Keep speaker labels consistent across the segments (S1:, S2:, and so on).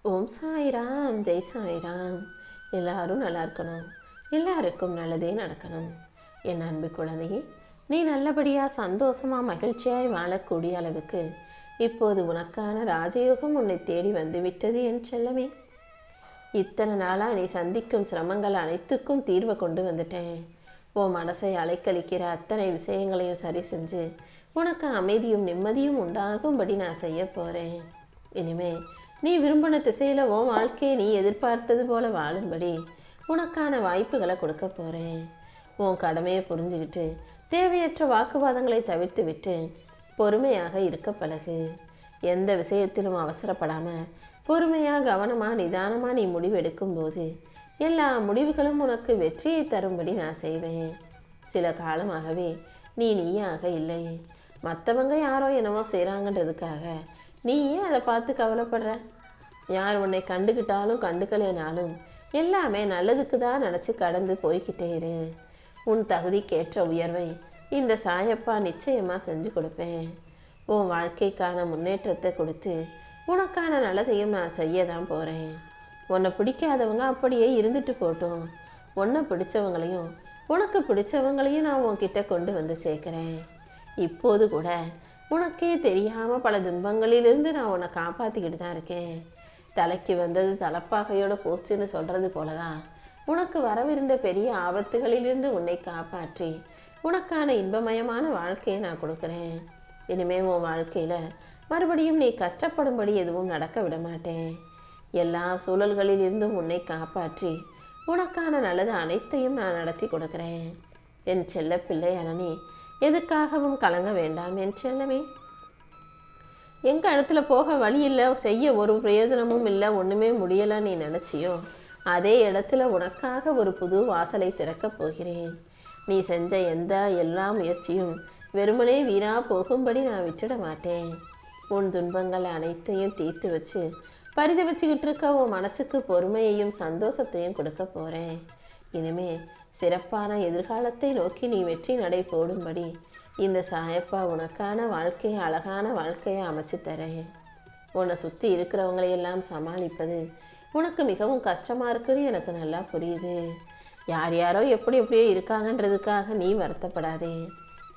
S1: ஓம் சாய்ராம், ஜெய் சாய்ராம். எல்லாரும் நல்லா இருக்கணும், எல்லாருக்கும் நல்லதே நடக்கணும். என் அன்பு குழந்தையே, நீ நல்லபடியாக சந்தோஷமாக மகிழ்ச்சியாய் வாழக்கூடிய அளவுக்கு இப்போது உனக்கான ராஜயோகம் உன்னை தேடி வந்து விட்டது என் செல்லமே. இத்தனை நாளாக நீ சந்திக்கும் சிரமங்கள் அனைத்துக்கும் தீர்வை கொண்டு வந்துட்டேன். உன் மனசை அலைக்கழிக்கிற அத்தனை விஷயங்களையும் சரி செஞ்சு உனக்கு அமைதியும் நிம்மதியும் உண்டாகும்படி நான் செய்ய போகிறேன். இனிமே நீ விரும்பின திசையில் உன் வாழ்க்கையை நீ எதிர்பார்த்தது போல வாழும்படி உனக்கான வாய்ப்புகளை கொடுக்க போகிறேன். உன் கடமையை புரிஞ்சுக்கிட்டு தேவையற்ற வாக்குவாதங்களை தவிர்த்து விட்டு பொறுமையாக இருக்க பழகு. எந்த விஷயத்திலும் அவசரப்படாமல் பொறுமையாக கவனமாக நிதானமாக நீ முடிவு எடுக்கும்போது எல்லா முடிவுகளும் உனக்கு வெற்றியை தரும்படி நான் செய்வேன். சில காலமாகவே நீயாக இல்லை. மற்றவங்க யாரோ என்னவோ செய்கிறாங்கன்றதுக்காக நீ ஏன் அதை பார்த்து கவலைப்படுற? யார் உன்னை கண்டுக்கிட்டாலும் கண்டுக்கலைனாலும் எல்லாமே நல்லதுக்கு தான் நினச்சி கடந்து போய்கிட்டே இரு. உன் தகுதிக்கேற்ற உயர்வை இந்த சாயப்பா நிச்சயமாக செஞ்சு கொடுப்பேன். உன் வாழ்க்கைக்கான முன்னேற்றத்தை கொடுத்து உனக்கான நல்லதையும் நான் செய்ய தான் போகிறேன். உன்னை பிடிக்காதவங்க அப்படியே இருந்துட்டு போட்டும். உன்னை பிடிச்சவங்களையும் உனக்கு பிடிச்சவங்களையும் நான் உன்கிட்ட கொண்டு வந்து சேர்க்குறேன். இப்போது கூட உனக்கே தெரியாமல் பல துன்பங்களிலிருந்து நான் உன்னை காப்பாற்றிக்கிட்டு தான் இருக்கேன். தலைக்கு வந்தது தலைப்பாகையோட போச்சுன்னு சொல்கிறது போலதான் உனக்கு வரவிருந்த பெரிய ஆபத்துகளிலிருந்து உன்னை காப்பாற்றி உனக்கான இன்பமயமான வாழ்க்கையை நான் கொடுக்குறேன். இனிமே உன் வாழ்க்கையில் மறுபடியும் நீ கஷ்டப்படும்படி எதுவும் நடக்க விட மாட்டேன். எல்லா சூழல்களிலிருந்தும் உன்னை காப்பாற்றி உனக்கான நல்லது அனைத்தையும் நான் நடத்தி கொடுக்குறேன். என் செல்ல பிள்ளை அனனி, எதுக்காகவும் கலங்க வேண்டாம் என் செல்லமே. எங்கள் இடத்துல போக வழி இல்லை, செய்ய ஒரு பிரயோஜனமும் இல்லை, ஒன்றுமே முடியலை நீ நினச்சியோ அதே இடத்துல உனக்காக ஒரு புது வாசலை திறக்கப் போகிறேன். நீ செஞ்ச எல்லா முயற்சியும் வெறுமனே வீணா போகும்படி நான் விட்டுட மாட்டேன். உன் துன்பங்கள் அனைத்தையும் தீர்த்து வச்சு பரிதவிச்சுக்கிட்டு இருக்க உன் மனசுக்கு பொறுமையையும் சந்தோஷத்தையும் கொடுக்க போகிறேன். இனிமே சிறப்பான எதிர்காலத்தை நோக்கி நீ வெற்றி நடை போடும்படி இந்த சாயப்பா உனக்கான வாழ்க்கையை அழகான வாழ்க்கையை அமைச்சு தரேன். உன்னை சுற்றி இருக்கிறவங்களையெல்லாம் சமாளிப்பது உனக்கு மிகவும் கஷ்டமாக இருக்குன்னு எனக்கு நல்லா புரியுது. யார் யாரோ எப்படியோ இருக்காங்கன்றதுக்காக நீ வருத்தப்படாதே.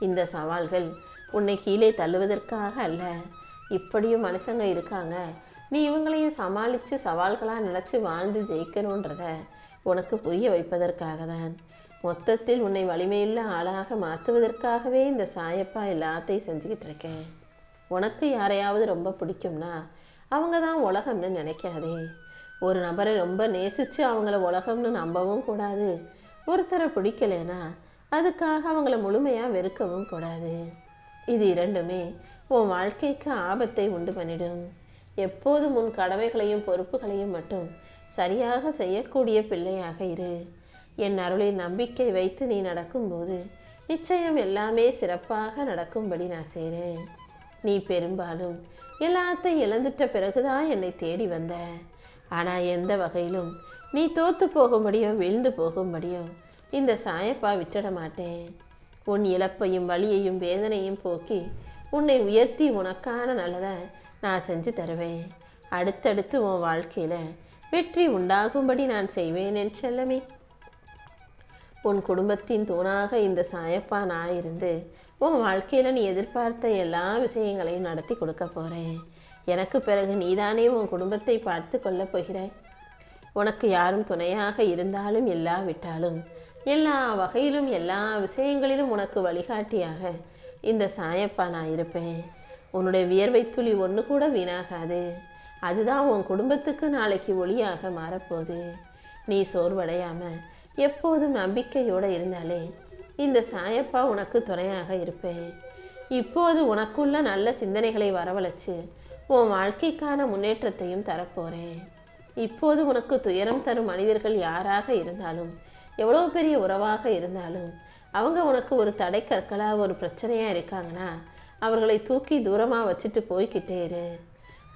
S1: இந்த சவால்கள் உன்னை கீழே தள்ளுவதற்காக அல்ல. இப்படியும் மனுஷங்க இருக்காங்க, நீ இவங்களையும் சமாளித்து சவால்களாக நினச்சி வாழ்ந்து ஜெயிக்கணுன்றத உனக்கு புரிய வைப்பதற்காக தான். மொத்தத்தில் உன்னை வலிமையுள்ள ஆளாக மாற்றுவதற்காகவே இந்த சாயப்பா எல்லாத்தையும் செஞ்சுக்கிட்டு இருக்கேன். உனக்கு யாரையாவது ரொம்ப பிடிக்கும்னா அவங்க தான் உலகம்னு நினைக்காதே. ஒரு நபரை ரொம்ப நேசித்து அவங்கள உலகம்னு நம்பவும் கூடாது. ஒருத்தரை பிடிக்கலைன்னா அதுக்காக அவங்கள முழுமையாக வெறுக்கவும் கூடாது. இது இரண்டுமே உன் வாழ்க்கைக்கு ஆபத்தை உண்டு பண்ணிடும். எப்போதும் உன் கடமைகளையும் பொறுப்புகளையும் மட்டும் சரியாக செய்யக்கூடிய பிள்ளையாக இரு. என் அருளில் நம்பிக்கை வைத்து நீ நடக்கும்போது நிச்சயம் எல்லாமே சிறப்பாக நடக்கும்படி நான் செய்கிறேன். நீ பெரும்பாலும் எல்லாத்தையும் இழந்துட்ட பிறகுதான் என்னை தேடி வந்த. ஆனால் எந்த வகையிலும் நீ தோற்று போகும்படியோ வீழ்ந்து போகும்படியோ இந்த சாயப்பா விட்டுட மாட்டேன். உன் இழப்பையும் வலியையும் வேதனையும் போக்கி உன்னை உயர்த்தி உனக்கான நல்லதை நான் செஞ்சு தருவேன். அடுத்தடுத்து உன் வாழ்க்கையில் வெற்றி உண்டாகும்படி நான் செய்வேன் என் செல்லமே. உன் குடும்பத்தின் தூணாக இந்த சாயப்பா நான் இருந்து உன் வாழ்க்கையில் நீ எதிர்பார்த்த எல்லா விஷயங்களையும் நடத்தி கொடுக்க போகிறேன். எனக்கு பிறகு நீதானே உன் குடும்பத்தை பார்த்து கொள்ள போகிறாய். உனக்கு யாரும் துணையாக இருந்தாலும் இல்லாவிட்டாலும் எல்லா வகையிலும் எல்லா விஷயங்களிலும் உனக்கு வழிகாட்டியாக இந்த சாயப்பா நான் இருப்பேன். உன்னுடைய வியர்வை துளி ஒன்று கூட வீணாகாது. அதுதான் உன் குடும்பத்துக்கு நாளைக்கு ஒளியாக மாறப்போகுது. நீ சோர்வடையாமல் எப்போதும் நம்பிக்கையோடு இருந்தாலே இந்த சாயப்பா உனக்கு துணையாக இருப்பேன். இப்போது உனக்குள்ள நல்ல சிந்தனைகளை வரவழைச்சு உன் வாழ்க்கைக்கான முன்னேற்றத்தையும் தரப்போகிறேன். இப்போது உனக்கு துயரம் தரும் மனிதர்கள் யாராக இருந்தாலும், எவ்வளோ பெரிய உறவாக இருந்தாலும், அவங்க உனக்கு ஒரு தடை கற்களாக ஒரு பிரச்சனையாக இருக்காங்கன்னா அவர்களை தூக்கி தூரமாக வச்சுட்டு போய்கிட்டே இரு.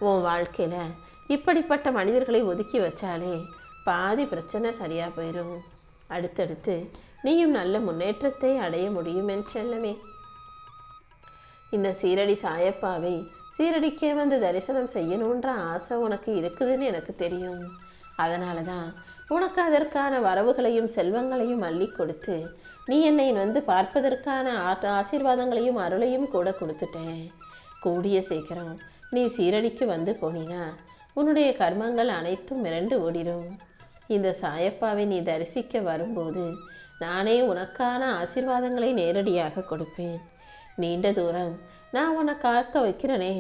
S1: உன் வாழ்க்கையில் இப்படிப்பட்ட மனிதர்களை ஒதுக்கி வச்சாலே பாதி பிரச்சனை சரியாக போயிடும். அடுத்தடுத்து நீயும் நல்ல முன்னேற்றத்தை அடைய முடியும் என் செல்லமே. இந்த சீரடி சாயப்பாவை சீரடிக்கே வந்து தரிசனம் செய்யணுன்ற ஆசை உனக்கு இருக்குதுன்னு எனக்கு தெரியும். அதனால தான் உனக்கு அதற்கான வரவுகளையும் செல்வங்களையும் அள்ளி கொடுத்து நீ என்னை வந்து பார்ப்பதற்கான ஆசீர்வாதங்களையும் அருளையும் கூட கொடுத்துட்டேன். கூடிய சீக்கிரம் நீ சீரடிக்கு வந்து போனினா உன்னுடைய கர்மங்கள் அனைத்தும் மிரண்டு ஓடிடும். இந்த சாயப்பாவை நீ தரிசிக்க வரும்போது நானே உனக்கான ஆசீர்வாதங்களை நேரடியாக கொடுப்பேன். நீண்ட தூரம் நான் உன்னை காக்க வைக்கிறனே,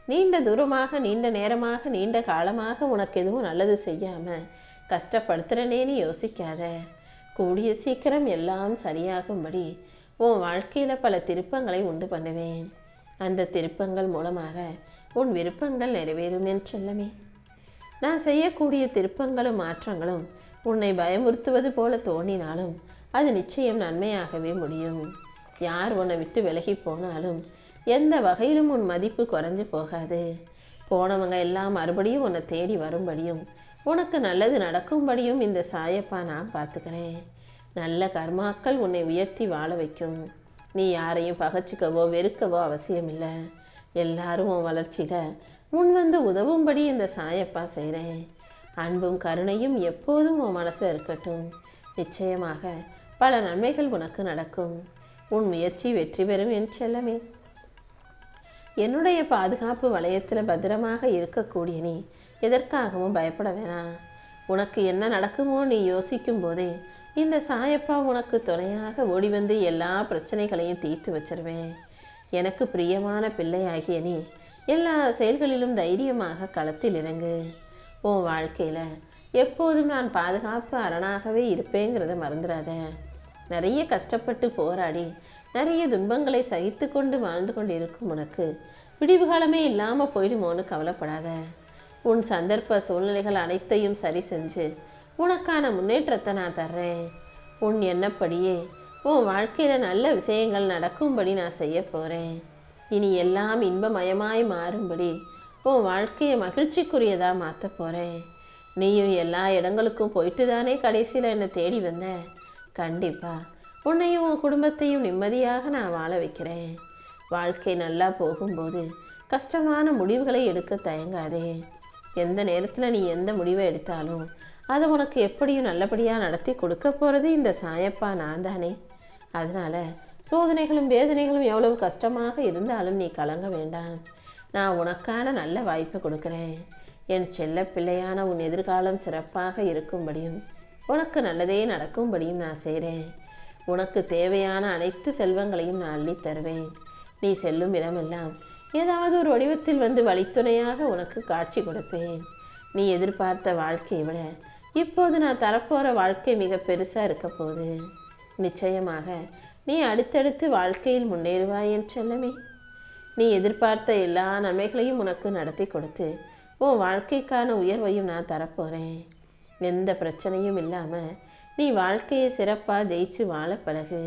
S1: நீண்ட தூரமாக நீண்ட நேரமாக நீண்ட காலமாக உனக்கு எதுவும் நல்லது செய்யாம கஷ்டப்படுத்துறனேன்னு யோசிக்காத. கூடிய சீக்கிரம் எல்லாம் சரியாகும்படி உன் வாழ்க்கையில பல திருப்பங்களை உண்டு பண்ணுவேன். அந்த திருப்பங்கள் மூலமாக உன் விருப்பங்கள் நிறைவேறும் என் செல்லமே. நான் செய்யக்கூடிய திருப்பங்களும் மாற்றங்களும் உன்னை பயமுறுத்துவது போல தோன்றினாலும் அது நிச்சயம் நன்மையாகவே முடியும். யார் உன்னை விட்டு விலகி போனாலும் எந்த வகையிலும் உன் மதிப்பு குறைஞ்சு போகாது. போனவங்க எல்லாம் மறுபடியும் உன்னை தேடி வரும்படியும் உனக்கு நல்லது நடக்கும்படியும் இந்த சாயப்பா நான் பார்த்துக்கிறேன். நல்ல கர்மாக்கள் உன்னை உயர்த்தி வாழ வைக்கும். நீ யாரையும் பகைச்சிக்கவோ வெறுக்கவோ அவசியமில்லை. எல்லாரும் உன் வளர்ச்சியில முன் வந்து உதவும்படி இந்த சாயப்பா செய்கிறேன். அன்பும் கருணையும் எப்போதும் உன் மனசில் இருக்கட்டும். நிச்சயமாக பல நன்மைகள் உனக்கு நடக்கும். உன் முயற்சி வெற்றி பெறும் என் செல்லமே. என்னுடைய பாதுகாப்பு வளையத்தில் பத்திரமாக இருக்கக்கூடிய நீ எதற்காகவும் பயப்பட வேணாம். உனக்கு என்ன நடக்குமோ நீ யோசிக்கும் போதே இந்த சாயப்பா உனக்கு துணையாக ஓடி வந்து எல்லா பிரச்சனைகளையும் தீர்த்து வச்சிருவேன். எனக்கு பிரியமான பிள்ளையாகிய நீ எல்லா செயல்களிலும் தைரியமாக களத்தில் இறங்கு. உன் வாழ்க்கையில் எப்போதும் நான் பாதுகாப்பு அரணாகவே இருப்பேங்கிறத மறந்துடாத. நிறைய கஷ்டப்பட்டு போராடி நிறைய துன்பங்களை சகித்து கொண்டு வாழ்ந்து கொண்டு இருக்கும் உனக்கு விடிவு காலமே இல்லாமல் போயிடுமோன்னு கவலைப்படாத. உன் சந்தர்ப்ப சூழ்நிலைகள் அனைத்தையும் சரி செஞ்சு உனக்கான முன்னேற்றத்தை நான் தர்றேன். உன் எண்ணப்படியே உன் வாழ்க்கையில் நல்ல விஷயங்கள் நடக்கும்படி நான் செய்ய போகிறேன். இனி எல்லாம் இன்பமயமாய் மாறும்படி உன் வாழ்க்கையை மகிழ்ச்சிக்குரியதாக மாற்ற போகிறேன். நீயும் எல்லா இடங்களுக்கும் போயிட்டு தானே கடைசியில் என்னை தேடி வந்த. கண்டிப்பாக உன்னையும் உன் குடும்பத்தையும் நிம்மதியாக நான் வாழ வைக்கிறேன். வாழ்க்கை நல்லா போகும்போது கஷ்டமான முடிவுகளை எடுக்க தயங்காதே. எந்த நேரத்தில் நீ எந்த முடிவை எடுத்தாலும் அதை உனக்கு எப்படியும் நல்லபடியாக நடத்தி கொடுக்க போகிறது இந்த சாயப்பா நான் தானே. அதனால் சோதனைகளும் வேதனைகளும் எவ்வளவு கஷ்டமாக இருந்தாலும் நீ கலங்க வேண்டாம். நான் உனக்கான நல்ல வாய்ப்பை கொடுக்குறேன். என் செல்ல பிள்ளையான உன் எதிர்காலம் சிறப்பாக இருக்கும்படியும் உனக்கு நல்லதே நடக்கும்படியும் நான் செய்கிறேன். உனக்கு தேவையான அனைத்து செல்வங்களையும் நான் அள்ளி தருவேன். நீ செல்லும் இடமெல்லாம் ஏதாவது ஒரு வடிவத்தில் வந்து வழித்துணையாக உனக்கு காட்சி கொடுப்பேன். நீ எதிர்பார்த்த வாழ்க்கையை விட இப்போது நான் தரப்போகிற வாழ்க்கை மிக பெருசாக இருக்க போகுது. நிச்சயமாக நீ அடுத்தடுத்து வாழ்க்கையில் முன்னேறுவாய் என் செல்லமே. நீ எதிர்பார்த்த எல்லா நன்மைகளையும் உனக்கு நடத்தி கொடுத்து உன் வாழ்க்கைக்கான உயர்வையும் நான் தரப்போகிறேன். எந்த பிரச்சனையும் இல்லாமல் நீ வாழ்க்கையை சிறப்பாக ஜெயிச்சு வாழ பழகு.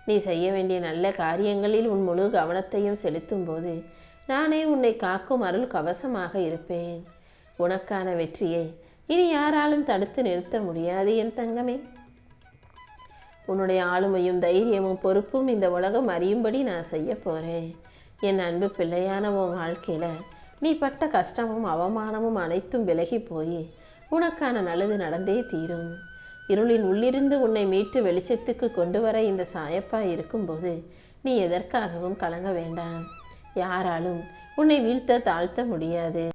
S1: நீ செய்ய வேண்டிய நல்ல காரியங்களில் உன் முழு கவனத்தையும் செலுத்தும் போது நானே உன்னை காக்கும் அருள் கவசமாக இருப்பேன். உனக்கான வெற்றியை இனி யாராலும் தடுத்து நிறுத்த முடியாது என் தங்கமே. உன்னுடைய ஆளுமையும் தைரியமும் பொறுப்பும் இந்த உலகம் அறியும்படி நான் செய்ய போகிறேன். என் அன்பு பிள்ளையான உன் வாழ்க்கையில் நீ பட்ட கஷ்டமும் அவமானமும் அனைத்தும் விலகி போய் உனக்கான நல்லது நடந்தே தீரும். இருளின் உள்ளிருந்து உன்னை மீட்டு வெளிச்சத்துக்கு கொண்டு வர இந்த சாயப்பா இருக்கும்போது நீ எதற்காகவும் கலங்க வேண்டாம். யாராலும் உன்னை வீழ்த்த தாழ்த்த முடியாது.